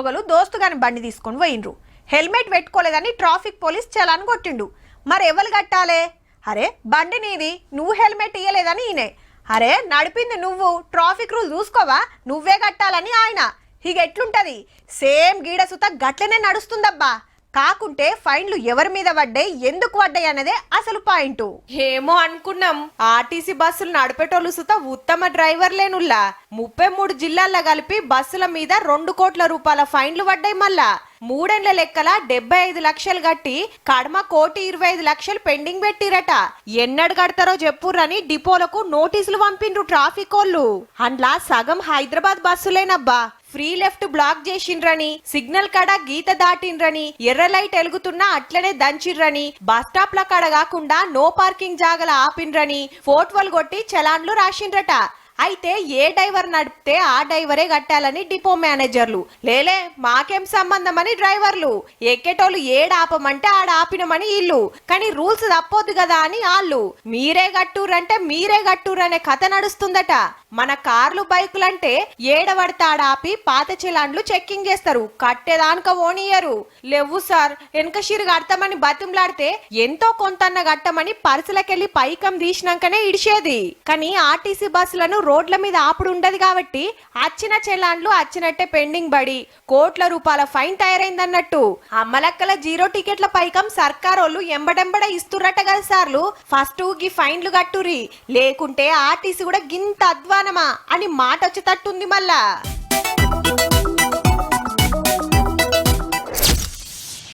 ఒకరు దోస్తు గాని బండి తీసుకొని పోయినరు. హెల్మెట్ పెట్టుకోలేదని ట్రాఫిక్ పోలీస్ చలాన్ కొట్టిండు. మరి ఎవరు కట్టాలే? అరే బండి నీది, నువ్వు హెల్మెట్ ఇయ్యలేదని ఈయనే. అరే నడిపింది నువ్వు, ట్రాఫిక్ రూల్ చూసుకోవా, నువ్వే కట్టాలని ఆయన. ఇక ఎట్లుంటది? సేమ్ గీడ సుత గట్లనే నడుస్తుందబ్బా. కాకుంటే ఫైన్లు ఎవరి మీద పడ్డాయి, ఎందుకు పడ్డాయి అన్నదే అసలు పాయింట్. ఏమో అనుకున్నాం, ఆర్టీసీ బస్సులు నడిపేటోళ్ళు సుత ఉత్తమ డ్రైవర్లేనుల్లా. 33 జిల్లాల్లో కలిపి బస్సుల మీద 2 కోట్ల రూపాయల ఫైన్లు పడ్డాయి. మళ్ళా 3 ఏళ్ల లెక్కల 75 లక్షలు కట్టి కడమ 1,25 లక్షలు పెండింగ్ పెట్టిరట. ఎన్నడు కడతారో చెప్పుర్రని డిపోలకు నోటీసులు పంపిండ్రు ట్రాఫిక్ వాళ్ళు. అండ్లా సగం హైదరాబాద్ బస్సులేనబ్బా. ఫ్రీ లెఫ్ట్ బ్లాక్ చేసిండ్రని, సిగ్నల్ కాడ గీత దాటిండ్రని, ఎర్ర లైట్ ఎలుగుతున్నా అట్లనే దంచిర్రని, బస్ స్టాప్ల కాడ కాకుండా నో పార్కింగ్ జాగల ఆపిండ్రని ఫోటోలు కొట్టి చలాన్లు రాసిండ్రట. అయితే ఏ డ్రైవర్ నడిపితే ఆ డ్రైవరే కట్టాలని డిపో మేనేజర్లు, లేలే మాకేం సంబంధం అని డ్రైవర్లు, ఎక్కేటోళ్ళు ఏడాపమంటే ఆడ ఆపినమని ఇల్లు. కానీ రూల్స్ తప్పొద్దు కదా అని వాళ్ళు. మీరే కట్టూరంటే మీరే కట్టూరనే కథ నడుస్తుందట. మన కార్లు బైకులంటే ఏడబడితే ఆడ ఆపి పాత చలాన్లు చెక్కింగ్ చేస్తారు, కట్టేదానిక ఓనియరు. లేవు సార్ వెనక షిరు కడతామని బతిమలాడితే ఎంతో కొంతన్న కట్టమని పర్సులకెళ్ళి పైకం తీసినాకనే ఇడిచేది. కానీ ఆర్టీసీ బస్సులను రోడ్ల మీద ఆపుడు ఉండదు కాబట్టి అచ్చిన చలాన్లు అచ్చినట్టే పెండింగ్ పడి కోట్ల రూపాయల ఫైన్ తయారైందన్నట్టు. అమ్మలక్కల 0 టికెట్ల పైకం సర్కారోళ్ళు ఎంబడెంబడ ఇస్తుర్రట కదా సార్లు. ఫస్ట్ గీ ఫైన్లు కట్టురి, లేకుంటే ఆర్టీసీ కూడా గింత అధ్వానమా అని మాట వచ్చేటట్టుంది మళ్ళా.